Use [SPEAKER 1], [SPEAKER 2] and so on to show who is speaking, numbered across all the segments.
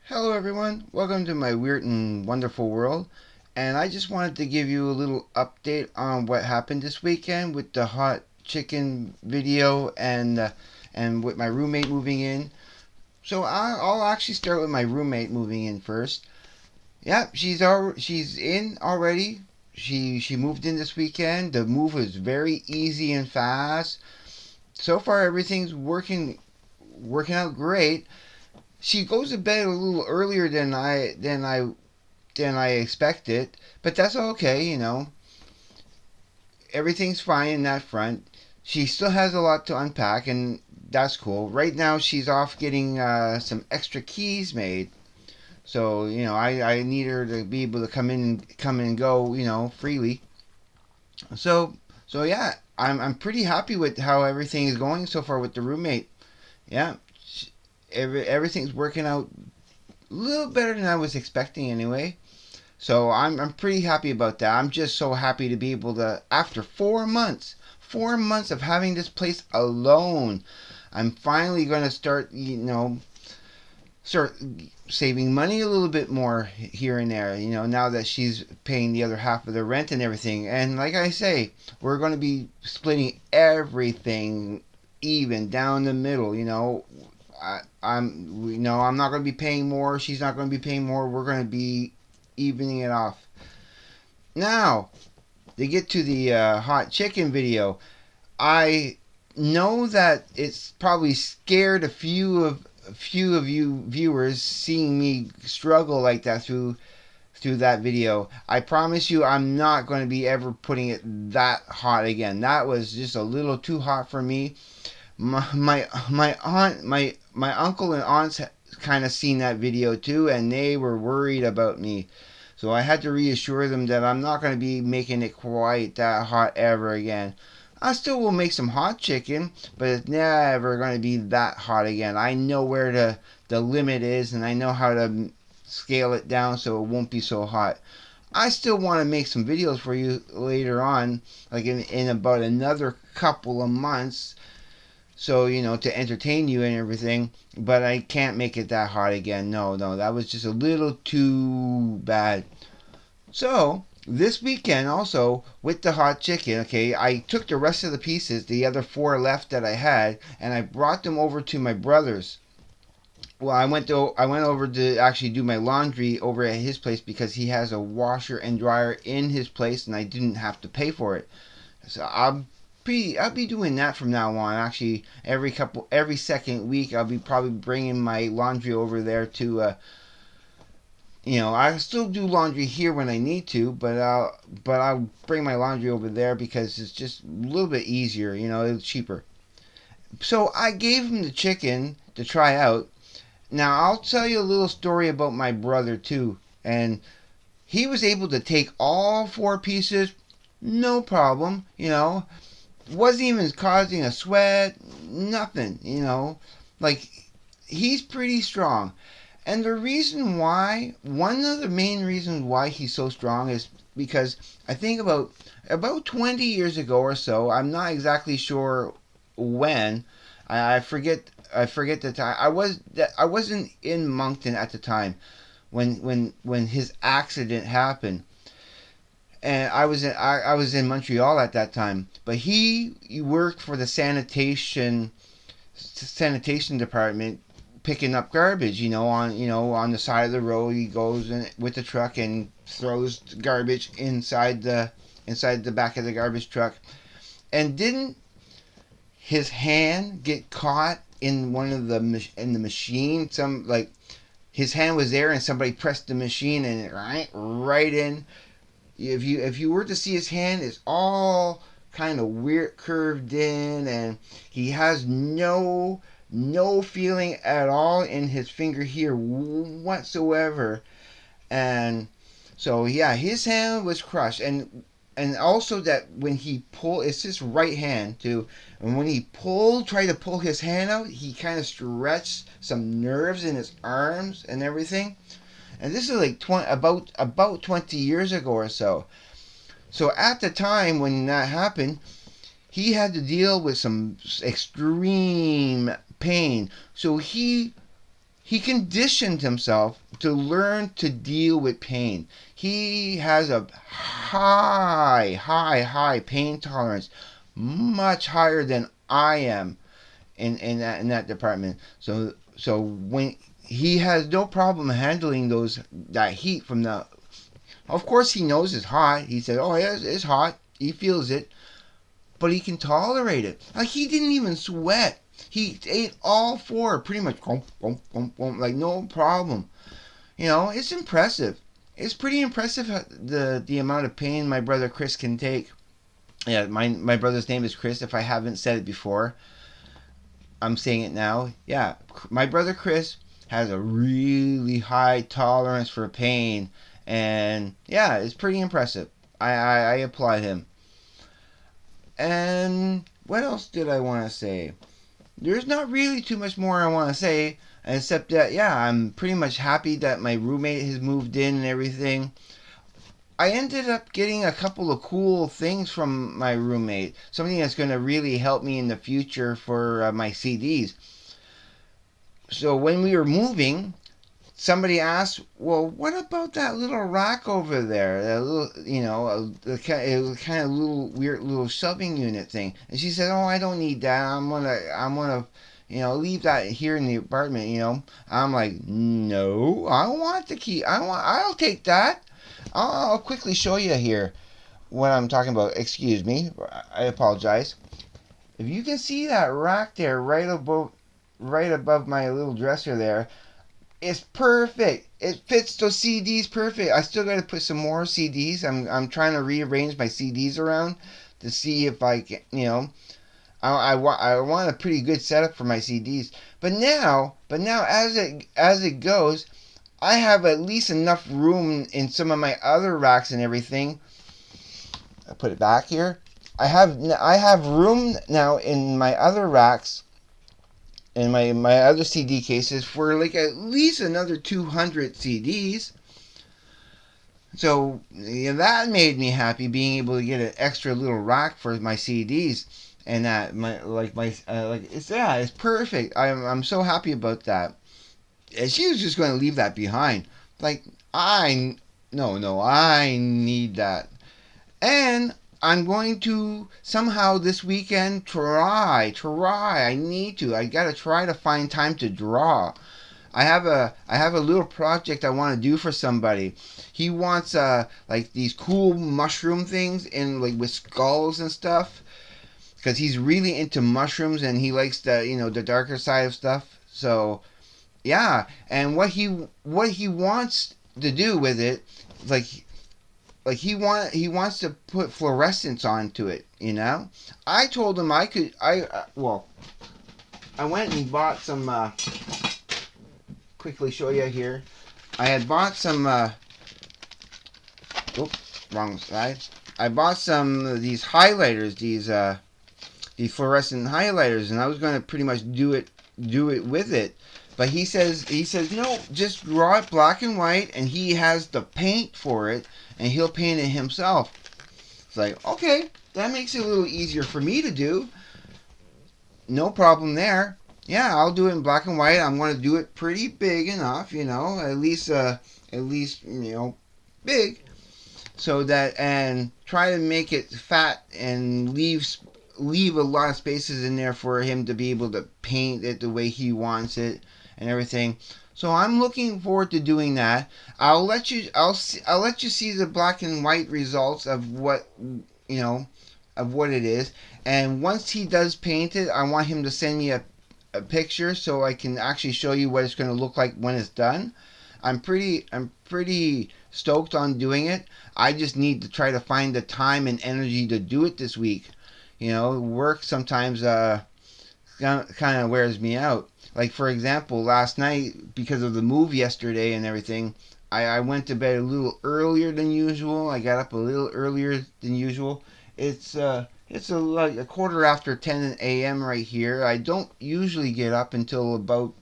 [SPEAKER 1] Hello, everyone. Welcome to my weird and wonderful world. And I just wanted to give you a little update on what happened this weekend with the hot chicken video and with my roommate moving in. So I'll actually start with my roommate moving in first. Yeah, she's in already. She moved in this weekend. The move was very easy and fast. So far, everything's working out great. She goes to bed a little earlier than I expected, but that's okay, Everything's fine in that front. She still has a lot to unpack, and that's cool. Right now, she's off getting some extra keys made. So, I need her to be able to come in and go, freely. So, so yeah, I'm pretty happy with how everything is going so far with the roommate. Yeah, everything's working out a little better than I was expecting anyway. So I'm pretty happy about that. I'm just so happy to be able to, after 4 months of having this place alone, I'm finally going to start saving money a little bit more here and there, now that she's paying the other half of the rent and everything. And like I say, we're going to be splitting everything even down the middle, I'm not going to be paying more. She's not going to be paying more. We're going to be evening it off. Now, to get to the hot chicken video, I know that it's probably scared a few of you viewers seeing me struggle like that through that video. I promise you, I'm not going to be ever putting it that hot again. That was just a little too hot for me. My uncle and aunts kind of seen that video too, and they were worried about me. So I had to reassure them that I'm not going to be making it quite that hot ever again. I still will make some hot chicken, but it's never going to be that hot again. I know where the limit is, and I know how to scale it down so it won't be so hot. I still want to make some videos for you later on, like in about another couple of months, so to entertain you and everything, but I can't make it that hot again. No, no, that was just a little too bad. So this weekend also with the hot chicken, okay, I took the rest of the pieces, the other four left that I had, and I brought them over to my brother's. Well, I went over to actually do my laundry over at his place because he has a washer and dryer in his place, and I didn't have to pay for it. So I'll be doing that from now on. Actually, every second week, I'll be probably bringing my laundry over there to. I still do laundry here when I need to, but I'll bring my laundry over there because it's just a little bit easier. It's cheaper. So I gave him the chicken to try out. Now I'll tell you a little story about my brother too, and he was able to take all four pieces, no problem. Wasn't even causing a sweat, nothing, Like, he's pretty strong. And the reason why, one of the main reasons why he's so strong is because I think about 20 years ago or so, I'm not exactly sure when. I forget the time. I wasn't in Moncton at the time when his accident happened, and I was in Montreal at that time. But he worked for the sanitation department, picking up garbage. On the side of the road, he goes with the truck and throws garbage inside the back of the garbage truck. And didn't his hand get caught in one of the machine? Some, like, his hand was there and somebody pressed the machine and it right in. If you were to see his hand, it's all kind of weird curved in, and he has no feeling at all in his finger here whatsoever. And so yeah, his hand was crushed, and also that when he pulled, it's his right hand too, and when he tried to pull his hand out, he kind of stretched some nerves in his arms and everything. And this is like about 20 years ago or so. So at the time when that happened, he had to deal with some extreme pain. So he he conditioned himself to learn to deal with pain. He has a high pain tolerance, much higher than I am in that department. So when he has no problem handling that heat from the. Of course, he knows it's hot. He said, "Oh, yeah, it's hot." He feels it, but he can tolerate it. Like he didn't even sweat. He ate all four pretty much, like no problem. It's impressive. It's pretty impressive the amount of pain my brother Chris can take. Yeah, my brother's name is Chris. If I haven't said it before, I'm saying it now. Yeah, my brother Chris has a really high tolerance for pain, and yeah, it's pretty impressive. I applaud him. And what else did I want to say? There's not really too much more I want to say, except that yeah, I'm pretty much happy that my roommate has moved in and everything. I ended up getting a couple of cool things from my roommate, something that's going to really help me in the future for my CDs. So when we were moving, somebody asked, "Well, what about that little rack over there? That little, it was kind of little weird little shelving unit thing." And she said, "Oh, I don't need that. I'm gonna, leave that here in the apartment." I'm like, "No, I want the key. I'll take that. I'll quickly show you here what I'm talking about. Excuse me. I apologize. If you can see that rack there, right above my little dresser there." It's perfect. It fits those CDs perfect. I still got to put some more CDs. I'm trying to rearrange my CDs around to see if I can, I want a pretty good setup for my CDs. But now as it goes, I have at least enough room in some of my other racks and everything. I put it back here. I have room now in my other racks and my other CD cases for like at least another 200 CDs. So yeah, that made me happy being able to get an extra little rack for my CDs, and that it's perfect. I'm so happy about that. And she was just going to leave that behind. Like I no I need that. And I'm going to somehow this weekend try. I need to. I gotta try to find time to draw. I have a little project I want to do for somebody. He wants like these cool mushroom things in like with skulls and stuff because he's really into mushrooms and he likes the darker side of stuff. So yeah, and what he wants to do with it, like he wants to put fluorescence onto it. I told him I could. I went and bought some. Quickly show you here. I had bought some. Oops, wrong side. I bought some of these highlighters, these fluorescent highlighters, and I was going to pretty much do it with it. But he says no, just draw it black and white, and he has the paint for it, and he'll paint it himself. It's like, okay, that makes it a little easier for me to do. No problem there. Yeah, I'll do it in black and white. I'm going to do it pretty big enough, at least big, so that and try to make it fat and leave a lot of spaces in there for him to be able to paint it the way he wants it and everything. So I'm looking forward to doing that. I'll let you see the black and white results of you know what it is. And once he does paint it, I want him to send me a picture so I can actually show you what it's going to look like when it's done. I'm pretty stoked on doing it. I just need to try to find the time and energy to do it this week. Work sometimes kind of wears me out. Like for example, last night because of the move yesterday and everything, I went to bed a little earlier than usual. I got up a little earlier than usual. Like a quarter after 10 a.m. right here. I don't usually get up until about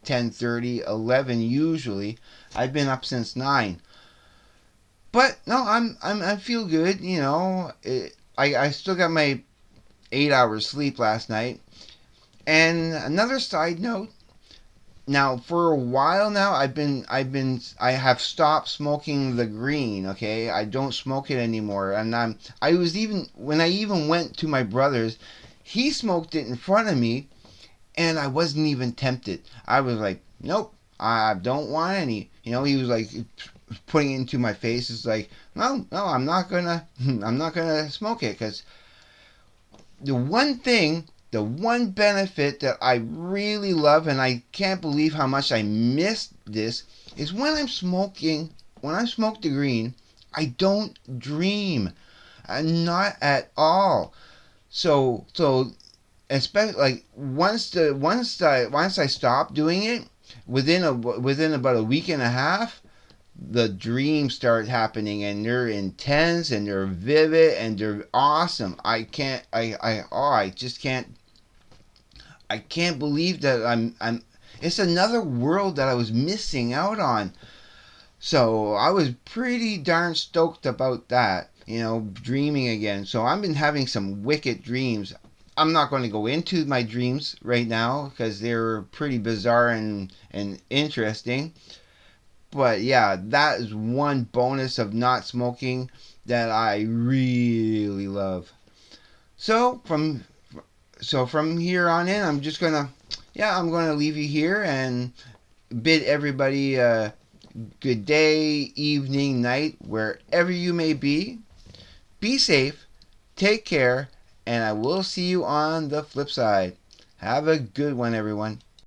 [SPEAKER 1] 10:30, 11 usually. I've been up since 9. But no, I feel good. I still got my 8 hours sleep last night. And another side note, now for a while now I have stopped smoking the green. Okay, I don't smoke it anymore, and I was even when I even went to my brother's, he smoked it in front of me, and I wasn't even tempted. I was like, nope, I don't want any. He was like putting it into my face. It's like, no, no, I'm not gonna, I'm not gonna smoke it because the one thing, the one benefit that I really love, and I can't believe how much I missed this, is when I'm smoking. When I smoke the green, I don't dream, not at all. So especially like once I stop doing it, within about a week and a half, the dreams start happening, and they're intense and they're vivid and they're awesome. I just can't believe that I'm it's another world that I was missing out on. So I was pretty darn stoked about that, dreaming again. So I've been having some wicked dreams. I'm not going to go into my dreams right now because they're pretty bizarre and interesting. But yeah, that is one bonus of not smoking that I really love. So from here on in, I'm gonna leave you here and bid everybody a good day, evening, night, wherever you may be. Be safe, take care, and I will see you on the flip side. Have a good one, everyone.